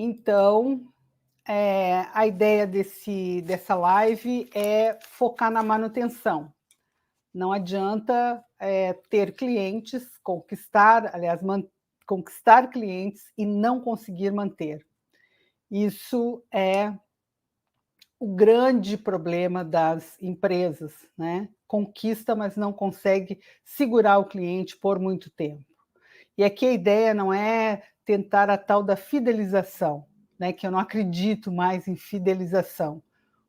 Então, a ideia dessa live é focar na manutenção. Não adianta ter clientes, conquistar clientes e não conseguir manter. Isso é o grande problema das empresas, né? Conquista, mas não consegue segurar o cliente por muito tempo. E aqui a ideia não é tentar a tal da fidelização, né? Que eu não acredito mais em fidelização.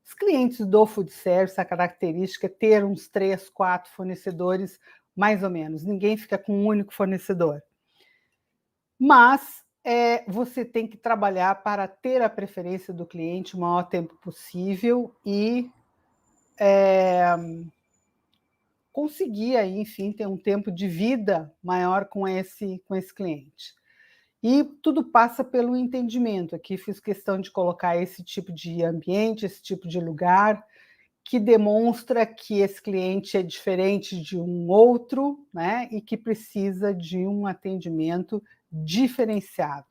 Os clientes do food service, a característica é ter uns 3, 4 fornecedores, mais ou menos. Ninguém fica com um único fornecedor. Mas você tem que trabalhar para ter a preferência do cliente o maior tempo possível e conseguir aí, enfim, ter um tempo de vida maior com esse cliente. E tudo passa pelo entendimento. Aqui fiz questão de colocar esse tipo de ambiente, esse tipo de lugar, que demonstra que esse cliente é diferente de um outro, né, e que precisa de um atendimento diferenciado.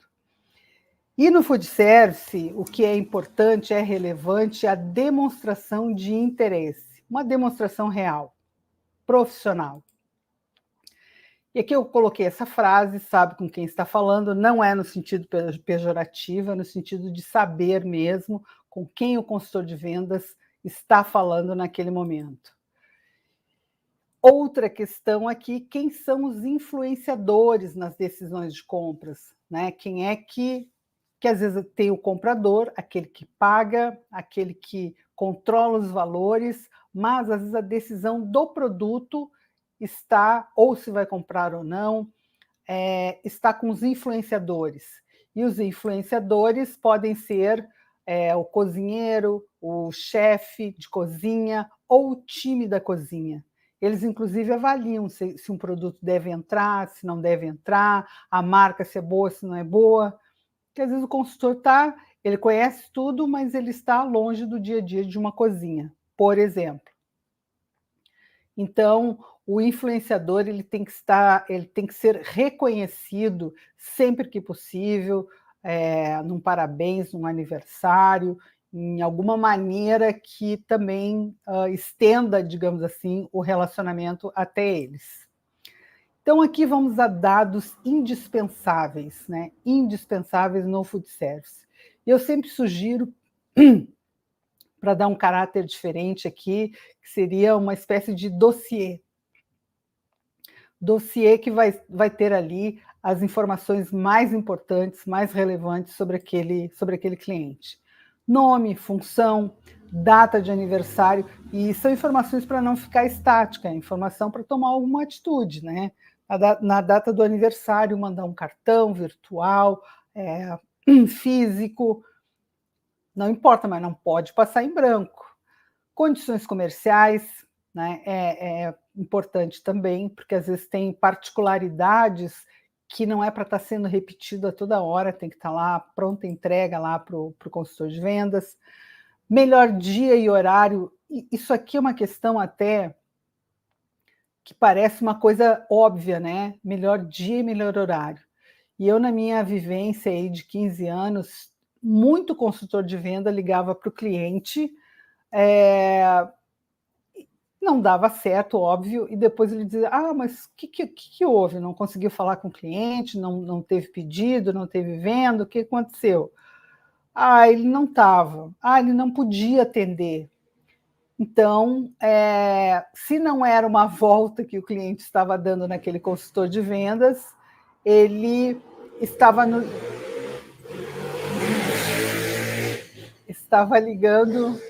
E no food service, o que é importante, é relevante, é a demonstração de interesse, uma demonstração real, profissional. E aqui eu coloquei essa frase, sabe com quem está falando, não é no sentido pejorativo, é no sentido de saber mesmo com quem o consultor de vendas está falando naquele momento. Outra questão aqui, quem são os influenciadores nas decisões de compras, né? Quem é que às vezes tem o comprador, aquele que paga, aquele que controla os valores, mas às vezes a decisão do produto está, ou se vai comprar ou não, está com os influenciadores. E os influenciadores podem ser o cozinheiro, o chefe de cozinha ou o time da cozinha. Eles, inclusive, avaliam se um produto deve entrar, se não deve entrar, a marca se é boa, se não é boa. Porque às vezes o consultor ele conhece tudo, mas ele está longe do dia a dia de uma cozinha, por exemplo. Então, o influenciador ele tem que ser reconhecido sempre que possível, num parabéns, num aniversário, em alguma maneira que também estenda, digamos assim, o relacionamento até eles. Então, aqui vamos a dados indispensáveis, né? Indispensáveis no food service. Eu sempre sugiro, para dar um caráter diferente aqui, que seria uma espécie de dossiê. Dossiê que vai ter ali as informações mais importantes, mais relevantes sobre aquele cliente. Nome, função, data de aniversário, e são informações para não ficar estática, informação para tomar alguma atitude, né? Na data do aniversário, mandar um cartão virtual, físico, não importa, mas não pode passar em branco. Condições comerciais, né, é importante também, porque às vezes tem particularidades que não é para estar sendo repetido a toda hora, tem que estar lá, pronta entrega lá para o consultor de vendas. Melhor dia e horário, isso aqui é uma questão até que parece uma coisa óbvia, né? Melhor dia e melhor horário. E eu, na minha vivência aí de 15 anos, muito consultor de venda ligava para o cliente, não dava certo, óbvio, e depois ele dizia, mas o que houve? Não conseguiu falar com o cliente, não teve pedido, não teve venda, o que aconteceu? Ele não estava, ele não podia atender. Então, se não era uma volta que o cliente estava dando naquele consultor de vendas, ele estava ligando,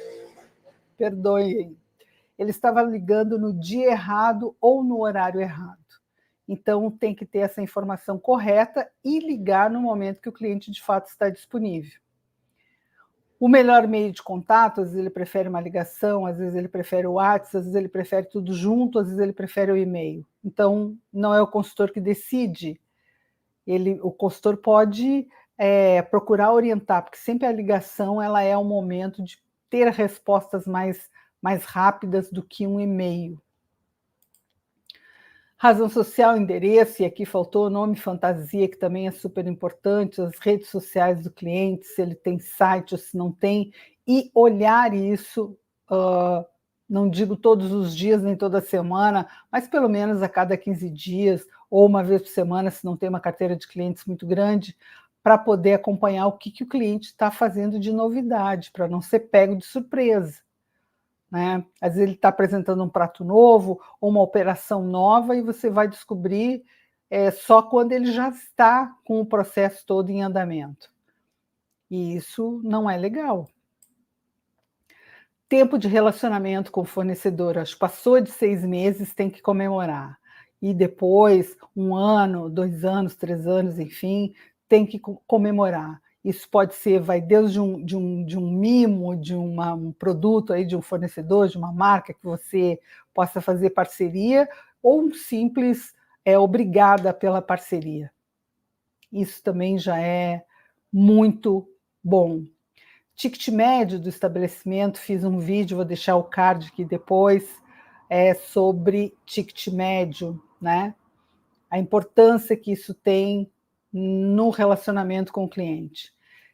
perdoem, ele estava ligando no dia errado ou no horário errado. Então, tem que ter essa informação correta e ligar no momento que o cliente de fato está disponível. O melhor meio de contato, às vezes ele prefere uma ligação, às vezes ele prefere o WhatsApp, às vezes ele prefere tudo junto, às vezes ele prefere o e-mail. Então, não é o consultor que decide. O consultor pode procurar orientar, porque sempre a ligação ela é um momento de ter respostas mais rápidas do que um e-mail. Razão social, endereço, e aqui faltou o nome fantasia, que também é super importante, as redes sociais do cliente, se ele tem site ou se não tem, e olhar isso, não digo todos os dias, nem toda semana, mas pelo menos a cada 15 dias, ou uma vez por semana, se não tem uma carteira de clientes muito grande, para poder acompanhar o que o cliente está fazendo de novidade, para não ser pego de surpresa. Né? Às vezes ele está apresentando um prato novo ou uma operação nova e você vai descobrir só quando ele já está com o processo todo em andamento. E isso não é legal. Tempo de relacionamento com o fornecedor, acho que passou de 6 meses, tem que comemorar. E depois, 1 ano, 2 anos, 3 anos, enfim, tem que comemorar. Isso pode ser, vai desde um mimo, de um produto aí, de um fornecedor, de uma marca que você possa fazer parceria, ou um simples obrigada pela parceria. Isso também já é muito bom. Ticket médio do estabelecimento, fiz um vídeo, vou deixar o card aqui depois, sobre ticket médio, né? A importância que isso tem no relacionamento com o cliente.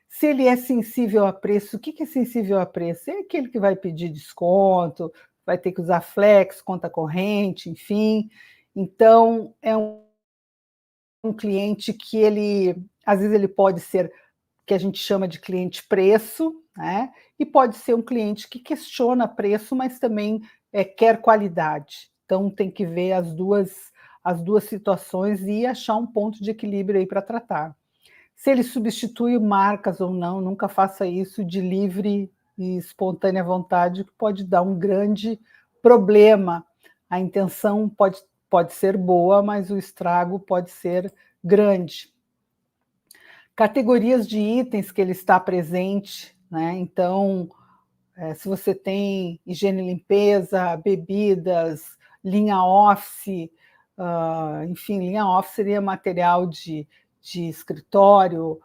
Se ele é sensível a preço, o que é sensível a preço? É aquele que vai pedir desconto, vai ter que usar flex, conta corrente, enfim. Então, é um cliente que às vezes ele pode ser, que a gente chama de cliente preço, né? E pode ser um cliente que questiona preço, mas também quer qualidade. Então, tem que ver as duas situações e achar um ponto de equilíbrio aí para tratar. Se ele substitui marcas ou não, nunca faça isso de livre e espontânea vontade, que pode dar um grande problema. A intenção pode ser boa, mas o estrago pode ser grande. Categorias de itens que ele está presente, né? Então, se você tem higiene e limpeza, bebidas, linha office, enfim, linha office seria material de escritório,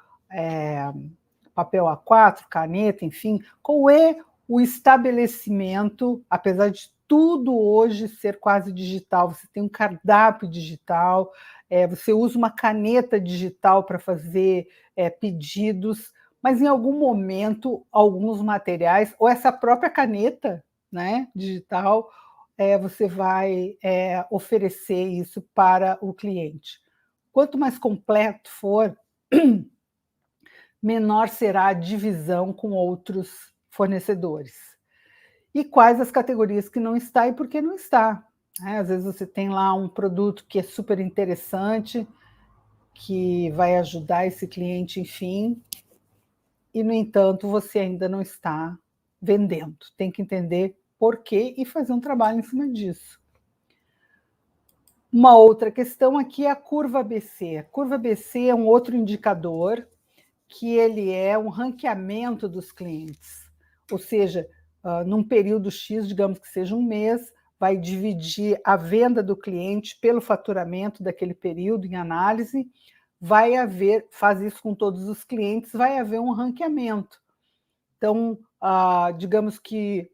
papel A4, caneta, enfim, qual é o estabelecimento, apesar de tudo hoje ser quase digital, você tem um cardápio digital, você usa uma caneta digital para fazer pedidos, mas em algum momento, alguns materiais, ou essa própria caneta, né, digital, você vai oferecer isso para o cliente. Quanto mais completo for, menor será a divisão com outros fornecedores. E quais as categorias que não está e por que não está. Às vezes você tem lá um produto que é super interessante, que vai ajudar esse cliente, enfim, e, no entanto, você ainda não está vendendo. Tem que entender por quê e fazer um trabalho em cima disso. Uma outra questão aqui é a curva ABC. A curva ABC é um outro indicador que ele é um ranqueamento dos clientes, ou seja, num período X, digamos que seja um mês, vai dividir a venda do cliente pelo faturamento daquele período em análise, faz isso com todos os clientes, vai haver um ranqueamento. Então, digamos que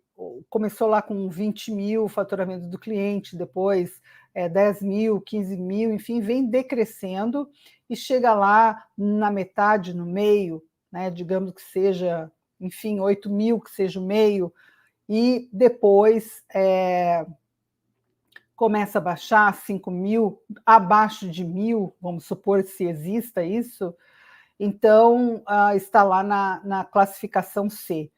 começou lá com 20 mil o faturamento do cliente, depois 10 mil, 15 mil, enfim, vem decrescendo e chega lá na metade, no meio, né, digamos que seja, enfim, 8 mil, que seja o meio, e depois começa a baixar 5 mil, abaixo de 1.000, vamos supor se exista isso, então está lá na classificação C.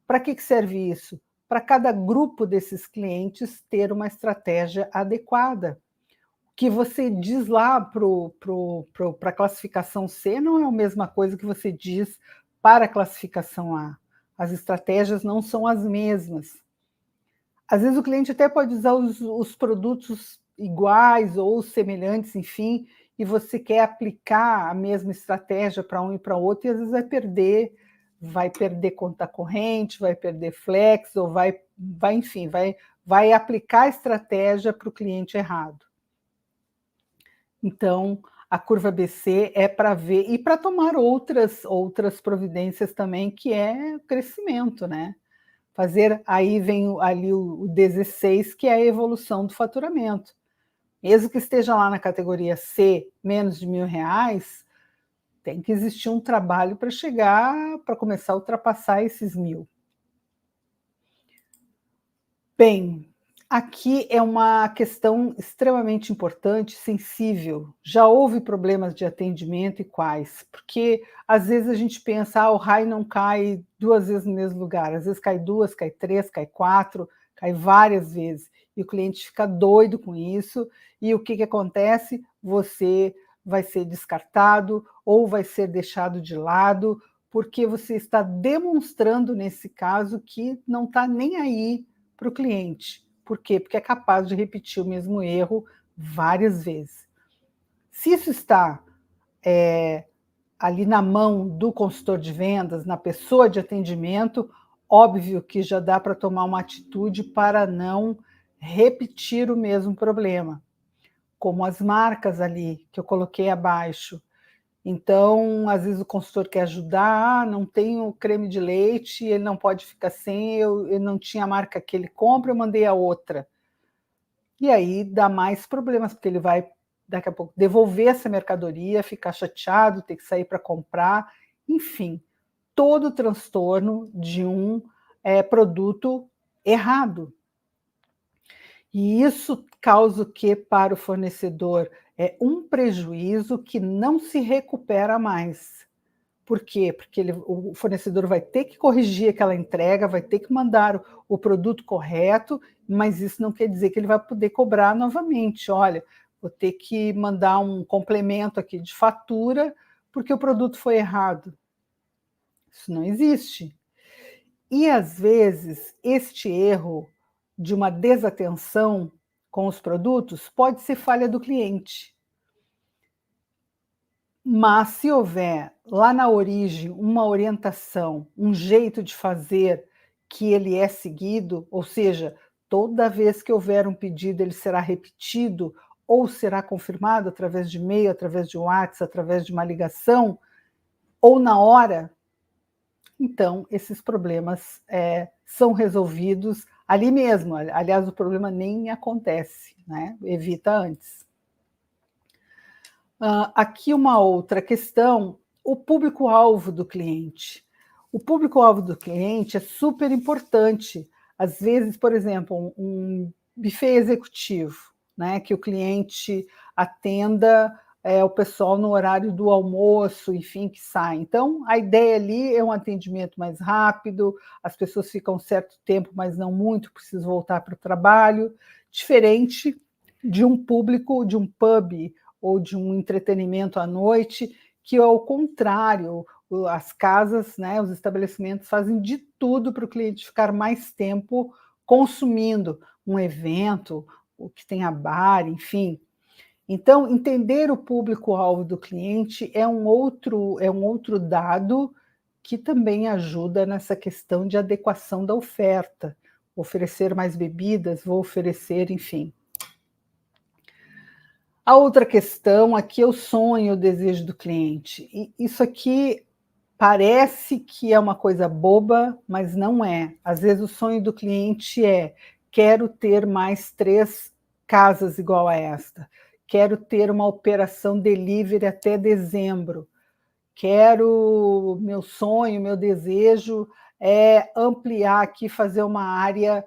Para que serve isso? Para cada grupo desses clientes ter uma estratégia adequada. O que você diz lá para a classificação C não é a mesma coisa que você diz para a classificação A. As estratégias não são as mesmas. Às vezes o cliente até pode usar os produtos iguais ou semelhantes, enfim, e você quer aplicar a mesma estratégia para um e para outro, e às vezes vai perder conta corrente, vai perder flex, ou enfim, vai aplicar a estratégia para o cliente errado. Então, a curva ABC é para ver, e para tomar outras providências também, que é o crescimento, né? Aí vem ali o 16, que é a evolução do faturamento. Mesmo que esteja lá na categoria C, menos de R$ 1.000, tem que existir um trabalho para chegar, para começar a ultrapassar esses 1.000. Bem, aqui é uma questão extremamente importante, sensível. Já houve problemas de atendimento e quais? Porque às vezes a gente pensa, o raio não cai 2 vezes no mesmo lugar, às vezes cai 2, cai 3, cai 4, cai várias vezes, e o cliente fica doido com isso, e o que acontece? Você vai ser descartado ou vai ser deixado de lado, porque você está demonstrando, nesse caso, que não está nem aí para o cliente. Por quê? Porque é capaz de repetir o mesmo erro várias vezes. Se isso está ali na mão do consultor de vendas, na pessoa de atendimento, óbvio que já dá para tomar uma atitude para não repetir o mesmo problema, como as marcas ali que eu coloquei abaixo. Então, às vezes o consultor quer ajudar, não tenho creme de leite, ele não pode ficar sem, eu não tinha a marca que ele compra, eu mandei a outra. E aí dá mais problemas, porque ele vai, daqui a pouco, devolver essa mercadoria, ficar chateado, ter que sair para comprar, enfim, todo o transtorno de um produto errado. E isso causa o que para o fornecedor? É um prejuízo que não se recupera mais. Por quê? Porque o fornecedor vai ter que corrigir aquela entrega, vai ter que mandar o produto correto, mas isso não quer dizer que ele vai poder cobrar novamente. Olha, vou ter que mandar um complemento aqui de fatura porque o produto foi errado. Isso não existe. E às vezes este erro de uma desatenção com os produtos pode ser falha do cliente. Mas se houver lá na origem uma orientação, um jeito de fazer que ele é seguido, ou seja, toda vez que houver um pedido ele será repetido ou será confirmado através de e-mail, através de WhatsApp, através de uma ligação, ou na hora, então esses problemas são resolvidos ali mesmo. Aliás, o problema nem acontece, né? Evita antes. Aqui uma outra questão, o público-alvo do cliente. O público-alvo do cliente é super importante. Às vezes, por exemplo, um buffet executivo, né, que o cliente atenda o pessoal no horário do almoço, enfim, que sai. Então, a ideia ali é um atendimento mais rápido, as pessoas ficam um certo tempo, mas não muito, precisam voltar para o trabalho, diferente de um público, de um pub, ou de um entretenimento à noite, que ao contrário, as casas, né, os estabelecimentos fazem de tudo para o cliente ficar mais tempo consumindo um evento, o que tem a bar, enfim. Então, entender o público-alvo do cliente é um outro dado que também ajuda nessa questão de adequação da oferta. Oferecer mais bebidas, vou oferecer, enfim. A outra questão aqui é o sonho, o desejo do cliente. E isso aqui parece que é uma coisa boba, mas não é. Às vezes o sonho do cliente é: quero ter mais 3 casas igual a esta, quero ter uma operação delivery até dezembro, meu sonho, meu desejo é ampliar aqui, fazer uma área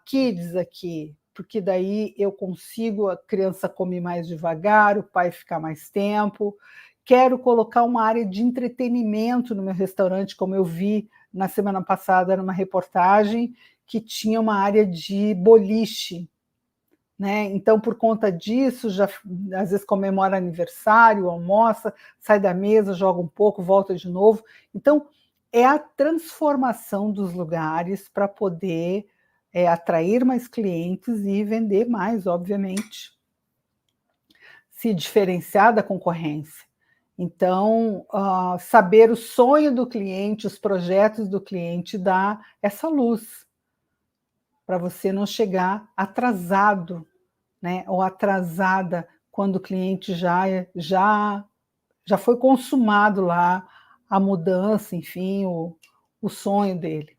kids aqui, porque daí eu consigo, a criança come mais devagar, o pai fica mais tempo. Quero colocar uma área de entretenimento no meu restaurante, como eu vi na semana passada numa reportagem, que tinha uma área de boliche, né? Então, por conta disso, já às vezes comemora aniversário, almoça, sai da mesa, joga um pouco, volta de novo. Então, é a transformação dos lugares para poder atrair mais clientes e vender mais, obviamente. Se diferenciar da concorrência. Então, saber o sonho do cliente, os projetos do cliente, dá essa luz para você não chegar atrasado, né, ou atrasada quando o cliente já foi consumado lá a mudança, enfim, o sonho dele.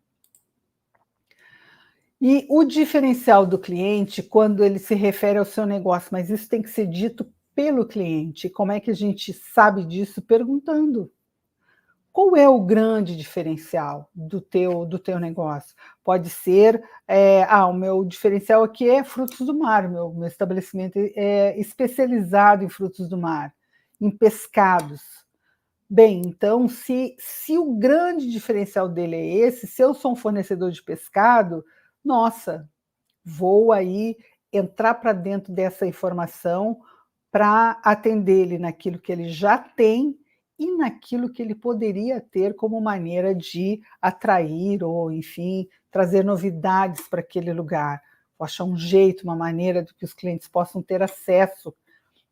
E o diferencial do cliente, quando ele se refere ao seu negócio, mas isso tem que ser dito pelo cliente. Como é que a gente sabe disso? Perguntando. Qual é o grande diferencial do teu negócio? Pode ser, o meu diferencial aqui é frutos do mar, meu estabelecimento é especializado em frutos do mar, em pescados. Bem, então, se o grande diferencial dele é esse, se eu sou um fornecedor de pescado, nossa, vou aí entrar para dentro dessa informação para atender ele naquilo que ele já tem e naquilo que ele poderia ter como maneira de atrair ou, enfim, trazer novidades para aquele lugar. Vou achar um jeito, uma maneira de que os clientes possam ter acesso,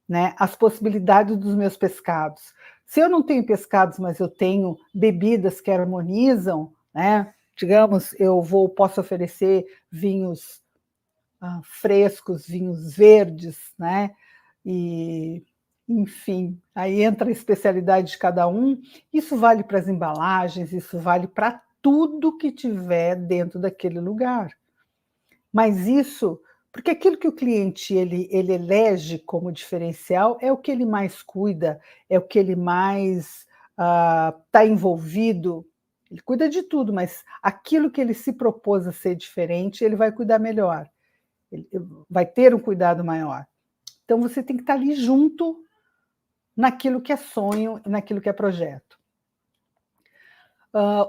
né, às possibilidades dos meus pescados. Se eu não tenho pescados, mas eu tenho bebidas que harmonizam, né, digamos, posso oferecer vinhos frescos, vinhos verdes, né? E, enfim, aí entra a especialidade de cada um. Isso vale para as embalagens, isso vale para tudo que tiver dentro daquele lugar. Mas isso, porque aquilo que o cliente ele elege como diferencial é o que ele mais cuida, é o que ele mais está envolvido. Ele cuida de tudo, mas aquilo que ele se propôs a ser diferente, ele vai cuidar melhor. Ele vai ter um cuidado maior. Então você tem que estar ali junto naquilo que é sonho e naquilo que é projeto.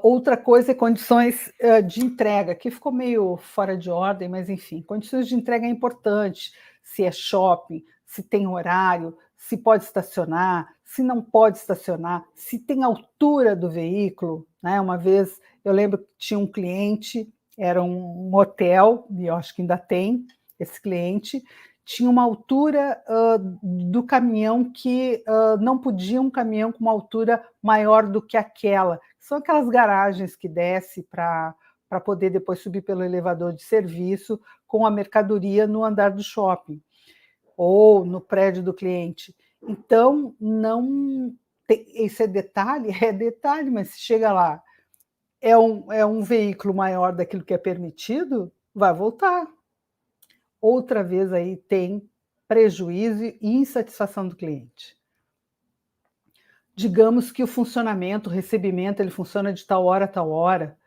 Outra coisa é condições de entrega, que ficou meio fora de ordem, mas enfim, condições de entrega é importante, se é shopping, se tem horário, se pode estacionar, se não pode estacionar, se tem altura do veículo, né? Uma vez eu lembro que tinha um cliente, era um hotel, e eu acho que ainda tem esse cliente, tinha uma altura do caminhão que não podia um caminhão com uma altura maior do que aquela. São aquelas garagens que desce para poder depois subir pelo elevador de serviço com a mercadoria no andar do shopping ou no prédio do cliente. Então, não esse é detalhe, mas se chega lá, é um veículo maior daquilo que é permitido, vai voltar. Outra vez aí tem prejuízo e insatisfação do cliente. Digamos que o funcionamento, o recebimento, ele funciona de tal hora a tal hora.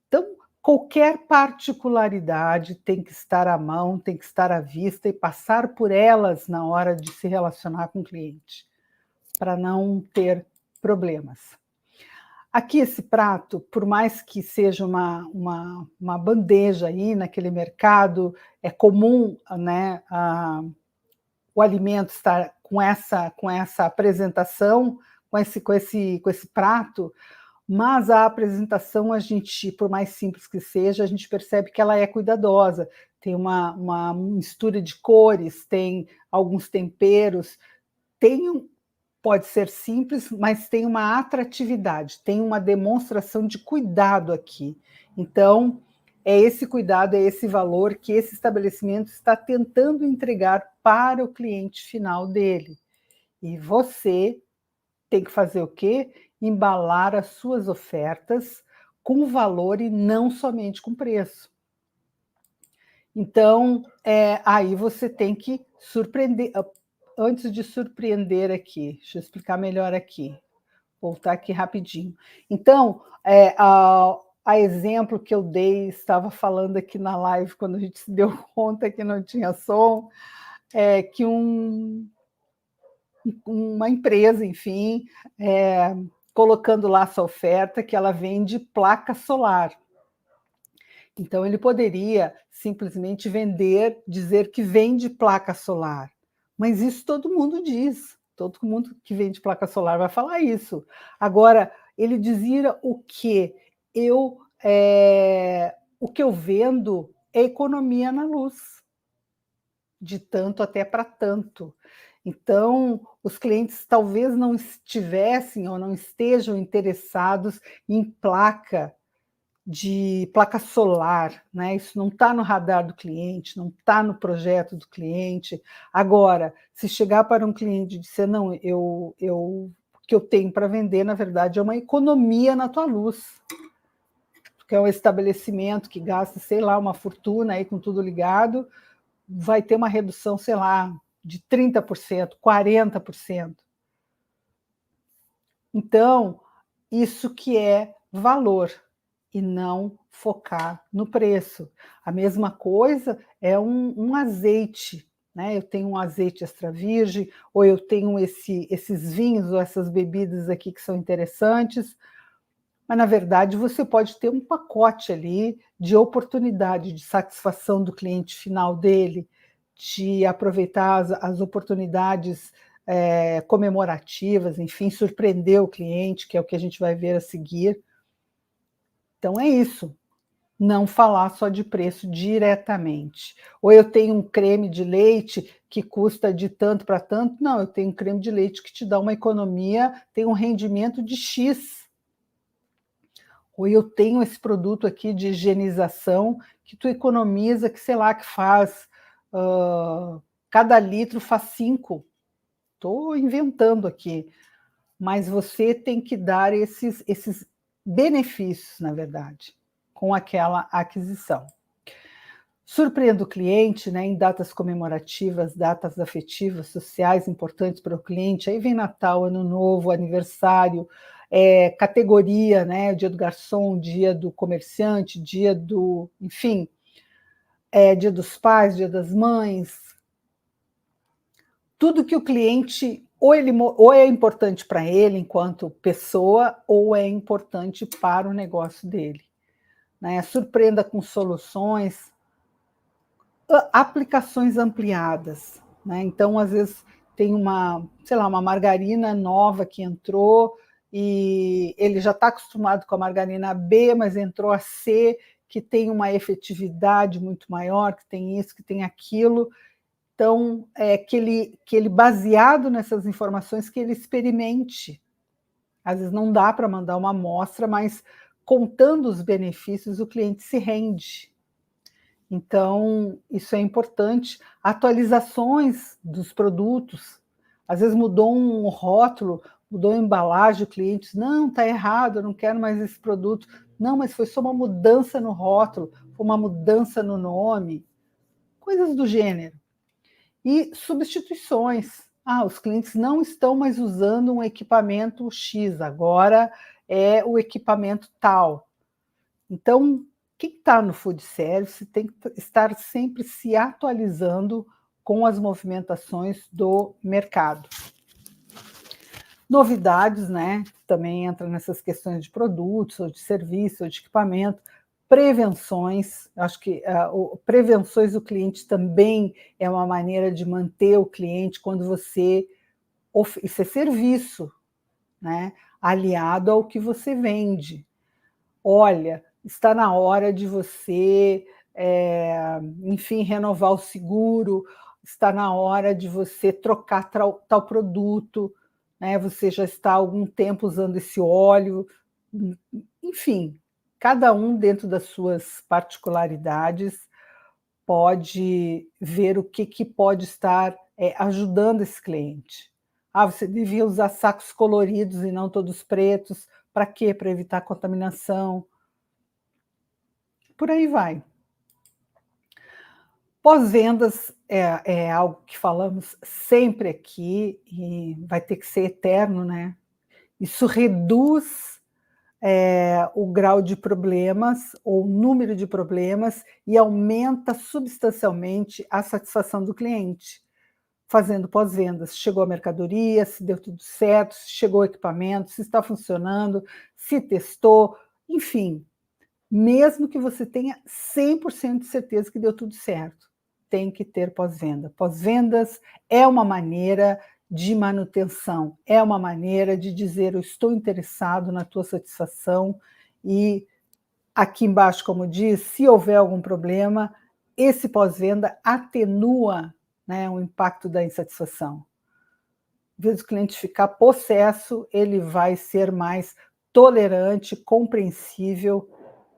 Então, qualquer particularidade tem que estar à mão, tem que estar à vista e passar por elas na hora de se relacionar com o cliente, para não ter problemas. Aqui esse prato, por mais que seja uma bandeja aí naquele mercado, é comum, né, o alimento estar com essa apresentação, com esse prato, mas a apresentação, a gente, por mais simples que seja, a gente percebe que ela é cuidadosa. Tem uma mistura de cores, tem alguns temperos, pode ser simples, mas tem uma atratividade, tem uma demonstração de cuidado aqui. Então, é esse cuidado, é esse valor que esse estabelecimento está tentando entregar para o cliente final dele. E você tem que fazer o quê? Embalar as suas ofertas com valor e não somente com preço. Então, aí você tem que surpreender. Antes de surpreender aqui, deixa eu explicar melhor aqui. Voltar aqui rapidinho. Então, a exemplo que eu dei, estava falando aqui na live, quando a gente se deu conta que não tinha som, que uma empresa, enfim, colocando lá sua oferta, que ela vende placa solar. Então, ele poderia simplesmente dizer que vende placa solar. Mas isso todo mundo diz. Todo mundo que vende placa solar vai falar isso. Agora, ele dizia o quê? O que eu vendo é economia na luz, de tanto até para tanto. Então, os clientes talvez não estivessem ou não estejam interessados em placa solar, né? Isso não está no radar do cliente, não está no projeto do cliente. Agora, se chegar para um cliente e dizer, não, o que eu tenho para vender, na verdade, é uma economia na tua luz. porque é um estabelecimento que gasta, sei lá, uma fortuna aí com tudo ligado, vai ter uma redução, sei lá, de 30%, 40%. Então, isso que é valor, e não focar no preço. A mesma coisa é um azeite, né? Eu tenho um azeite extra virgem, ou eu tenho esses vinhos ou essas bebidas aqui que são interessantes, mas na verdade você pode ter um pacote ali de oportunidade, de satisfação do cliente final dele, de aproveitar as oportunidades comemorativas, enfim, surpreender o cliente, que é o que a gente vai ver a seguir. Então é isso, não falar só de preço diretamente. Ou eu tenho um creme de leite que custa de tanto para tanto, não, eu tenho um creme de leite que te dá uma economia, tem um rendimento de X. Ou eu tenho esse produto aqui de higienização que tu economiza, que sei lá, que faz, cada litro faz 5. Estou inventando aqui, mas você tem que dar esses benefícios, na verdade, com aquela aquisição. Surpreenda o cliente, né, em datas comemorativas, datas afetivas, sociais importantes para o cliente. Aí vem Natal, Ano Novo, aniversário, categoria, né, dia do garçom, dia do comerciante, dia do, enfim, dia dos pais, dia das mães. Tudo que o cliente ou é importante para ele enquanto pessoa, ou é importante para o negócio dele, né? Surpreenda com soluções, aplicações ampliadas, né? Então, às vezes, tem sei lá, uma margarina nova que entrou e ele já está acostumado com a margarina B, mas entrou a C, que tem uma efetividade muito maior, que tem isso, que tem aquilo. Então, que ele, baseado nessas informações, que ele experimente. Às vezes não dá para mandar uma amostra, mas contando os benefícios, o cliente se rende. Então, isso é importante. Atualizações dos produtos. Às vezes mudou um rótulo, mudou a embalagem, o cliente diz, não, está errado, eu não quero mais esse produto. Não, mas foi só uma mudança no rótulo, foi uma mudança no nome. Coisas do gênero. E substituições. Os clientes não estão mais usando um equipamento X, agora é o equipamento tal. Então, quem está no food service tem que estar sempre se atualizando com as movimentações do mercado. Novidades, né? Também entra nessas questões de produtos, ou de serviço, ou de equipamento. Prevenções, acho que prevenções do cliente também é uma maneira de manter o cliente quando você... Isso é serviço, né? Aliado ao que você vende. Olha, está na hora de você, enfim, renovar o seguro, está na hora de você trocar tal produto, né? Você já está há algum tempo usando esse óleo, enfim, cada um dentro das suas particularidades pode ver o que pode estar ajudando esse cliente. Você devia usar sacos coloridos e não todos pretos. Para quê? Para evitar contaminação. Por aí vai. Pós-vendas é algo que falamos sempre aqui e vai ter que ser eterno, né? Isso reduz o grau de problemas ou o número de problemas e aumenta substancialmente a satisfação do cliente. Fazendo pós-vendas, chegou a mercadoria, se deu tudo certo, se chegou o equipamento, se está funcionando, se testou, enfim, mesmo que você tenha 100% de certeza que deu tudo certo, tem que ter pós-venda. Pós-vendas é uma maneira de manutenção, é uma maneira de dizer eu estou interessado na tua satisfação e aqui embaixo, como diz, se houver algum problema, esse pós-venda atenua, né, o impacto da insatisfação. Em vez do cliente ficar possesso, ele vai ser mais tolerante, compreensível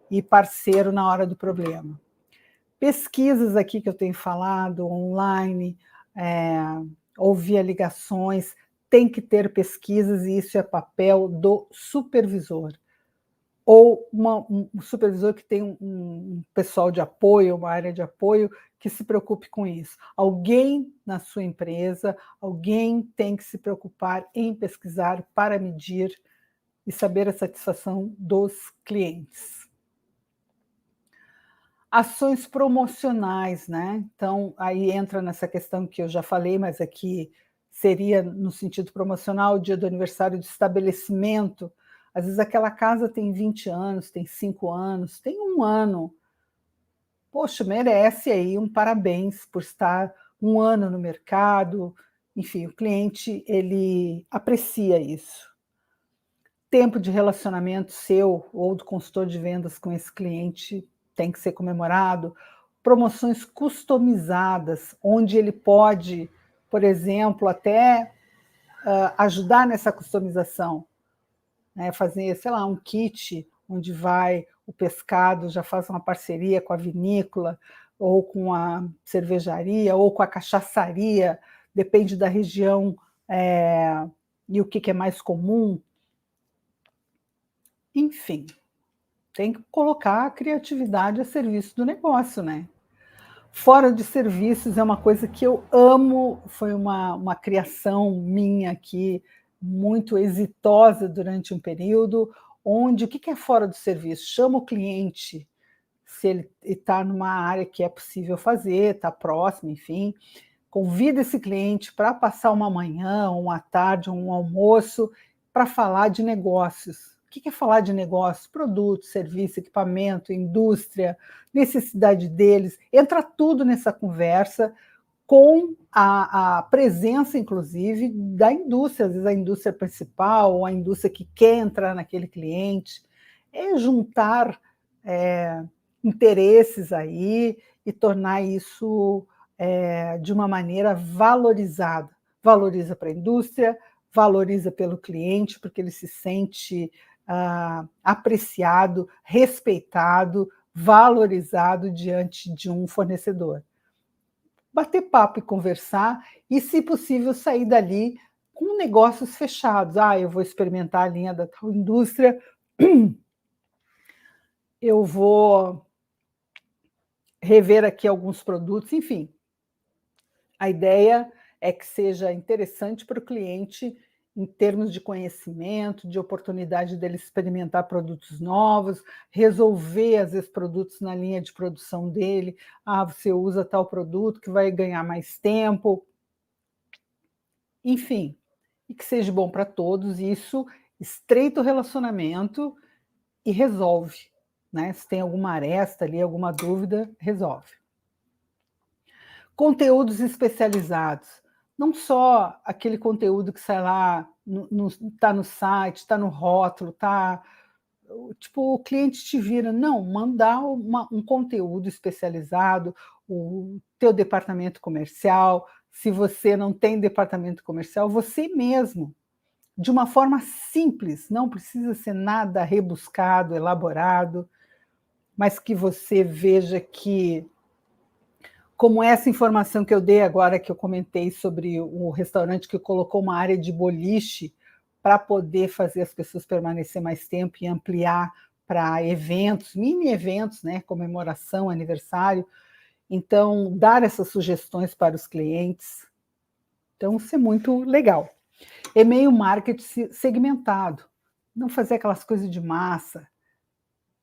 e parceiro na hora do problema. Pesquisas aqui que eu tenho falado, online, ou via ligações, tem que ter pesquisas e isso é papel do supervisor. ou um supervisor que tem um pessoal de apoio, uma área de apoio que se preocupe com isso. Alguém na sua empresa, alguém tem que se preocupar em pesquisar para medir e saber a satisfação dos clientes. Ações promocionais, né? Então, aí entra nessa questão que eu já falei, mas aqui seria no sentido promocional, o dia do aniversário do estabelecimento. Às vezes aquela casa tem 20 anos, tem 5 anos, tem 1 ano. Poxa, merece aí um parabéns por estar 1 ano no mercado. Enfim, o cliente, ele aprecia isso. Tempo de relacionamento seu ou do consultor de vendas com esse cliente tem que ser comemorado. Promoções customizadas, onde ele pode, por exemplo, até ajudar nessa customização, né? Fazer, sei lá, um kit onde vai o pescado, já faz uma parceria com a vinícola, ou com a cervejaria, ou com a cachaçaria, depende da região e o que é mais comum. Enfim, tem que colocar a criatividade a serviço do negócio, né? Fora de serviços é uma coisa que eu amo, foi uma criação minha aqui, muito exitosa durante um período, onde o que é fora do serviço? Chama o cliente, se ele está numa área que é possível fazer, está próximo, enfim, convida esse cliente para passar uma manhã, uma tarde, um almoço, para falar de negócios. O que é falar de negócios? Produto, serviço, equipamento, indústria, necessidade deles. Entra tudo nessa conversa com a presença, inclusive, da indústria, às vezes a indústria principal ou a indústria que quer entrar naquele cliente. É juntar interesses aí e tornar isso de uma maneira valorizada. Valoriza para a indústria, valoriza pelo cliente, porque ele se sente apreciado, respeitado, valorizado diante de um fornecedor. Bater papo e conversar, e, se possível, sair dali com negócios fechados. Eu vou experimentar a linha da tal indústria, eu vou rever aqui alguns produtos, enfim. A ideia é que seja interessante para o cliente em termos de conhecimento, de oportunidade dele experimentar produtos novos, resolver, às vezes, produtos na linha de produção dele. Você usa tal produto que vai ganhar mais tempo. Enfim, e que seja bom para todos, e isso estreita o relacionamento e resolve, né? Se tem alguma aresta ali, alguma dúvida, resolve. Conteúdos especializados, não só aquele conteúdo que sai lá, está no site, está no rótulo, tipo, o cliente te vira, não, mandar um conteúdo especializado, o teu departamento comercial, se você não tem departamento comercial, você mesmo, de uma forma simples, não precisa ser nada rebuscado, elaborado, mas que você veja que, como essa informação que eu dei agora, que eu comentei sobre o restaurante que colocou uma área de boliche para poder fazer as pessoas permanecer mais tempo e ampliar para eventos, mini eventos, né, comemoração, aniversário. Então, dar essas sugestões para os clientes. Então, isso é muito legal. E-mail marketing segmentado, não fazer aquelas coisas de massa,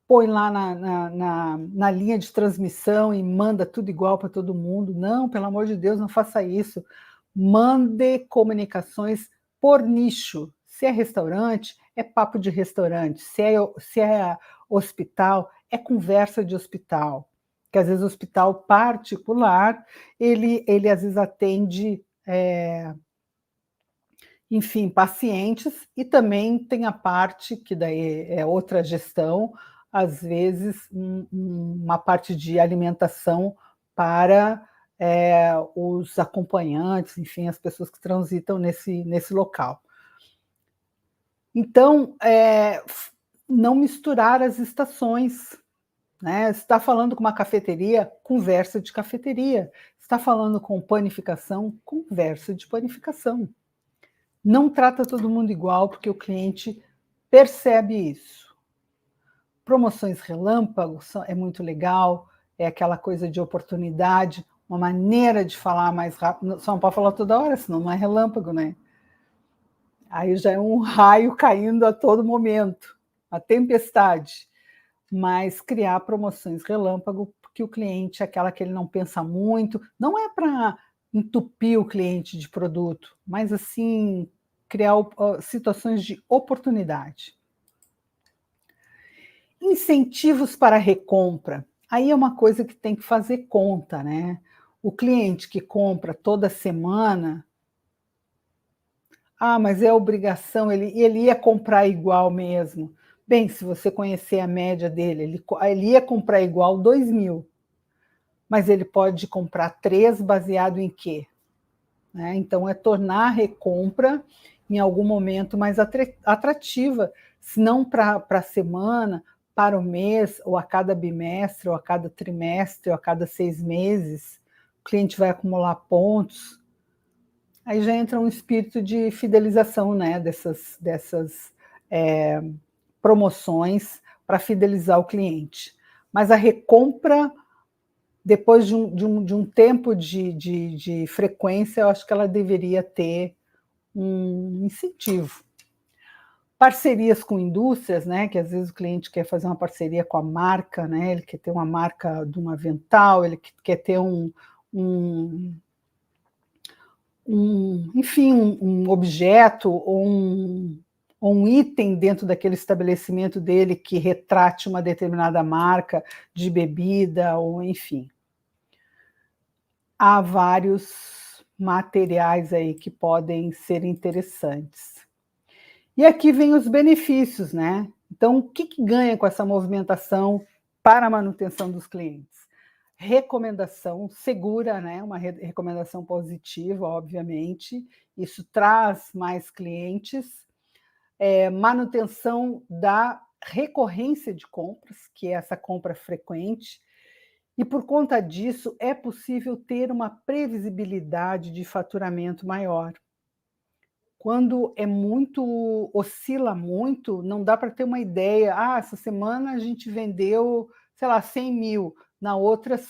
põe lá na linha de transmissão e manda tudo igual para todo mundo. Não, pelo amor de Deus, não faça isso. Mande comunicações por nicho. Se é restaurante, é papo de restaurante. Se é hospital, é conversa de hospital. Porque, às vezes, o hospital particular, ele às vezes atende, enfim, pacientes, e também tem a parte, que daí é outra gestão, às vezes uma parte de alimentação para os acompanhantes, enfim, as pessoas que transitam nesse local. Então, não misturar as estações, né? Se está falando com uma cafeteria, conversa de cafeteria. Se está falando com panificação, conversa de panificação. Não trata todo mundo igual, porque o cliente percebe isso. promoções relâmpago é muito legal, é aquela coisa de oportunidade, uma maneira de falar mais rápido. Só não pode falar toda hora, senão não é relâmpago, né? Aí já é um raio caindo a todo momento, a tempestade. Mas criar promoções relâmpago, porque o cliente é aquela que ele não pensa muito, não é para entupir o cliente de produto, mas assim, criar situações de oportunidade. Incentivos para recompra. Aí é uma coisa que tem que fazer conta, né? O cliente que compra toda semana, mas é obrigação, ele ia comprar igual mesmo. Bem, se você conhecer a média dele, ele ia comprar igual 2.000, mas ele pode comprar 3 baseado em quê? Né? Então, é tornar a recompra em algum momento mais atrativa, se não para a semana, para o mês, ou a cada bimestre, ou a cada trimestre, ou a cada 6 meses, o cliente vai acumular pontos. Aí já entra um espírito de fidelização, né, dessas promoções para fidelizar o cliente. Mas a recompra, depois de um tempo de frequência, eu acho que ela deveria ter um incentivo. Parcerias com indústrias, né, que às vezes o cliente quer fazer uma parceria com a marca, né, ele quer ter uma marca de um avental, ele quer ter enfim, um objeto ou um item dentro daquele estabelecimento dele que retrate uma determinada marca de bebida, ou enfim. Há vários materiais aí que podem ser interessantes. E aqui vem os benefícios, né? Então, o que ganha com essa movimentação para a manutenção dos clientes? Recomendação segura, né? Uma recomendação positiva, obviamente, isso traz mais clientes, manutenção da recorrência de compras, que é essa compra frequente, e por conta disso é possível ter uma previsibilidade de faturamento maior. Quando é muito, oscila muito, não dá para ter uma ideia. Essa semana a gente vendeu, sei lá, 100.000, na outra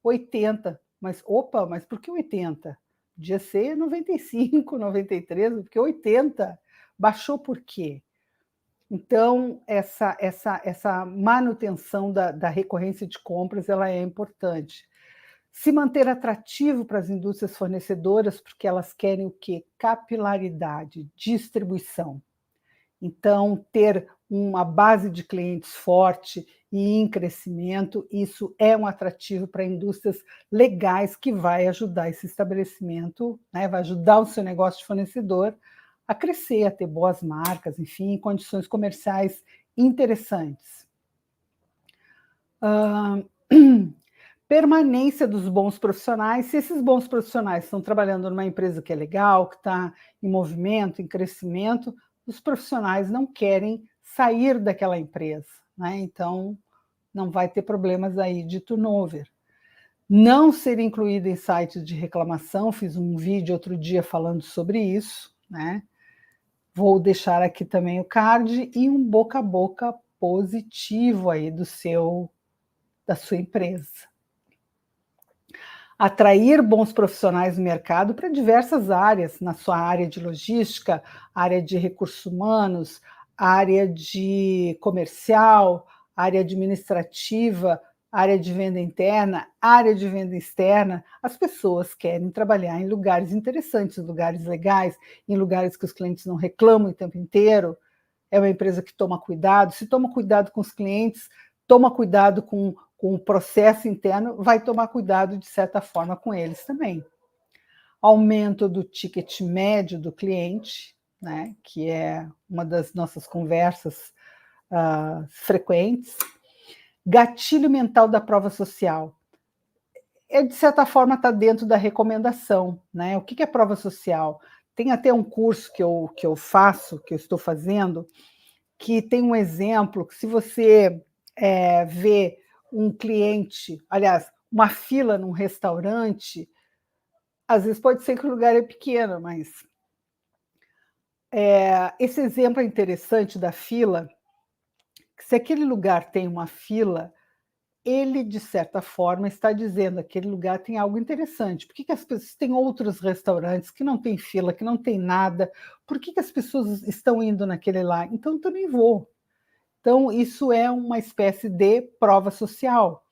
80. Mas, opa, mas por que 80? Podia ser 95, 93, porque 80? Baixou por quê? Então, essa manutenção da recorrência de compras, ela é importante. Se manter atrativo para as indústrias fornecedoras, porque elas querem o quê? Capilaridade, distribuição. Então, ter uma base de clientes forte e em crescimento, isso é um atrativo para indústrias legais que vai ajudar esse estabelecimento, né, vai ajudar o seu negócio de fornecedor a crescer, a ter boas marcas, enfim, condições comerciais interessantes. Permanência dos bons profissionais. Se esses bons profissionais estão trabalhando numa empresa que é legal, que está em movimento, em crescimento, os profissionais não querem sair daquela empresa, né? Então, não vai ter problemas aí de turnover. Não ser incluído em sites de reclamação, fiz um vídeo outro dia falando sobre isso, né? Vou deixar aqui também o card, e um boca a boca positivo aí da sua empresa. Atrair bons profissionais no mercado para diversas áreas, na sua área de logística, área de recursos humanos, área de comercial, área administrativa, área de venda interna, área de venda externa. As pessoas querem trabalhar em lugares interessantes, lugares legais, em lugares que os clientes não reclamam o tempo inteiro. É uma empresa que toma cuidado. Se toma cuidado com os clientes, toma cuidado com o processo interno, vai tomar cuidado, de certa forma, com eles também. Aumento do ticket médio do cliente, né, que é uma das nossas conversas frequentes. Gatilho mental da prova social. De certa forma, está dentro da recomendação, né? O que é prova social? Tem até um curso que eu faço, que eu estou fazendo, que tem um exemplo que, se você vê um cliente, aliás, uma fila num restaurante, às vezes pode ser que o lugar é pequeno, mas esse exemplo é interessante da fila, que Se aquele lugar tem uma fila, ele, de certa forma, está dizendo: aquele lugar tem algo interessante. Por que as pessoas têm outros restaurantes que não tem fila, que não tem nada? Por que as pessoas estão indo naquele lá? Então, eu também vou. Então, isso é uma espécie de prova social.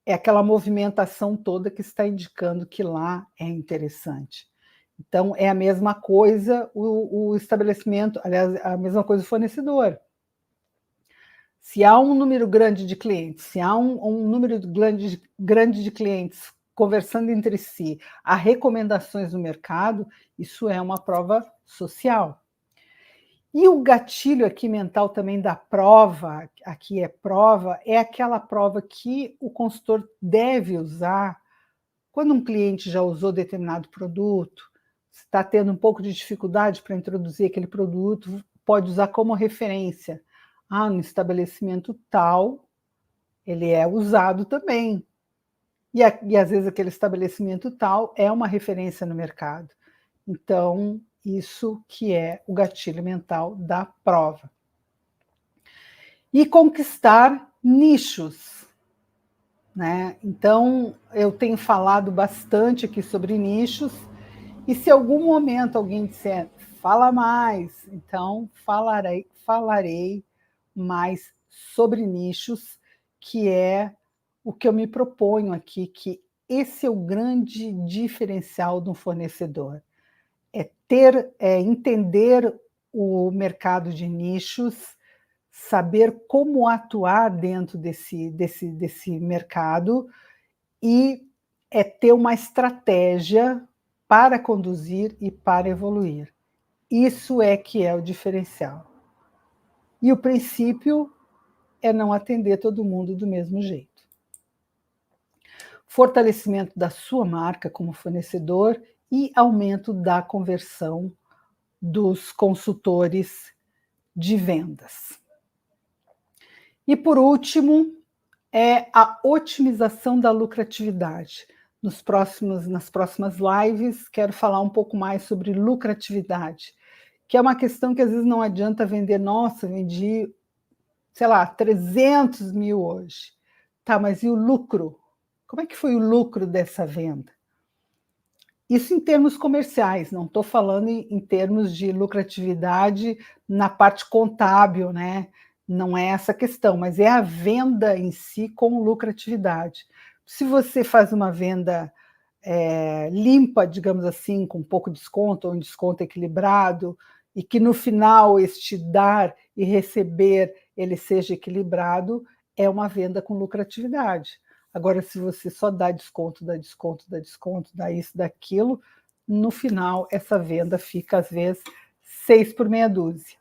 É aquela movimentação toda que está indicando que lá é interessante. Então, é a mesma coisa o estabelecimento, aliás, a mesma coisa o fornecedor. Se há um número grande de clientes, se há um número grande de clientes conversando entre si, há recomendações no mercado, isso é uma prova social. E o gatilho aqui mental também da prova, aqui é prova, é aquela prova que o consultor deve usar quando um cliente já usou determinado produto, está tendo um pouco de dificuldade para introduzir aquele produto, pode usar como referência. Ah, no estabelecimento tal, ele é usado também. E às vezes aquele estabelecimento tal é uma referência no mercado. Então, isso que é o gatilho mental da prova. E conquistar nichos, né? Então, eu tenho falado bastante aqui sobre nichos, e se algum momento alguém disser, fala mais, então falarei mais sobre nichos, que é o que eu me proponho aqui, que esse é o grande diferencial de um fornecedor. Entender o mercado de nichos, saber como atuar dentro desse mercado e ter uma estratégia para conduzir e para evoluir. Isso é que é o diferencial. E o princípio é não atender todo mundo do mesmo jeito. Fortalecimento da sua marca como fornecedor e aumento da conversão dos consultores de vendas. E por último, é a otimização da lucratividade. Nas próximas lives, quero falar um pouco mais sobre lucratividade, que é uma questão que às vezes não adianta vender, nossa, vendi, sei lá, 300 mil hoje. Tá, mas e o lucro? Como é que foi o lucro dessa venda? Isso em termos comerciais, não estou falando em termos de lucratividade na parte contábil, né? Não é essa a questão, mas é a venda em si com lucratividade. Se você faz uma venda limpa, digamos assim, com pouco desconto, ou um desconto equilibrado, e que no final este dar e receber ele seja equilibrado, é uma venda com lucratividade. Agora, se você só dá desconto, dá desconto, dá desconto, dá isso, daquilo, no final essa venda fica, às vezes, 6 por meia dúzia.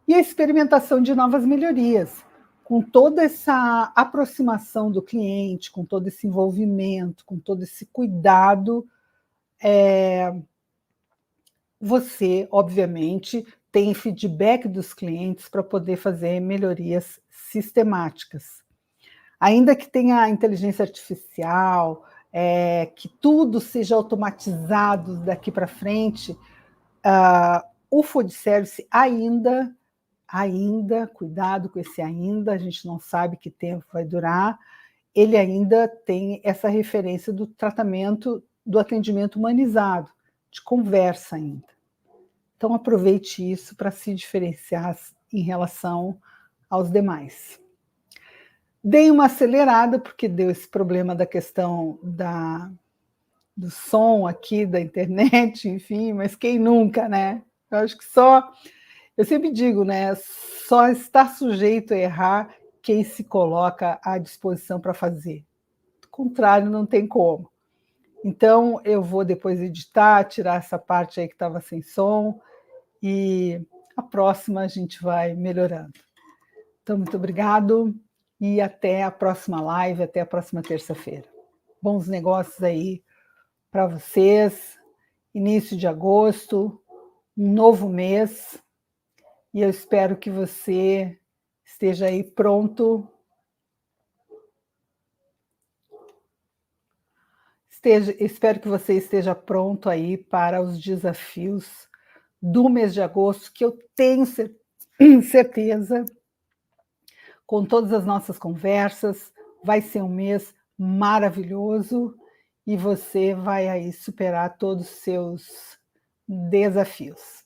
E a experimentação de novas melhorias, com toda essa aproximação do cliente, com todo esse envolvimento, com todo esse cuidado, você, obviamente, tem feedback dos clientes para poder fazer melhorias sistemáticas. Ainda que tenha inteligência artificial, que tudo seja automatizado daqui para frente, o food service ainda, cuidado com esse ainda, a gente não sabe que tempo vai durar, ele ainda tem essa referência do tratamento, do atendimento humanizado, de conversa ainda. Então aproveite isso para se diferenciar em relação aos demais. Dei uma acelerada, porque deu esse problema da questão do som aqui, da internet, enfim, mas quem nunca, né? Eu acho que eu sempre digo, né? Só está sujeito a errar quem se coloca à disposição para fazer. Do contrário, não tem como. Então, eu vou depois editar, tirar essa parte aí que estava sem som, e a próxima a gente vai melhorando. Então, muito obrigado. E até a próxima live, até a próxima terça-feira. Bons negócios aí para vocês. Início de agosto, um novo mês. E eu espero que você esteja aí pronto. Espero que você esteja pronto aí para os desafios do mês de agosto, que eu tenho certeza com todas as nossas conversas. Vai ser um mês maravilhoso e você vai aí superar todos os seus desafios.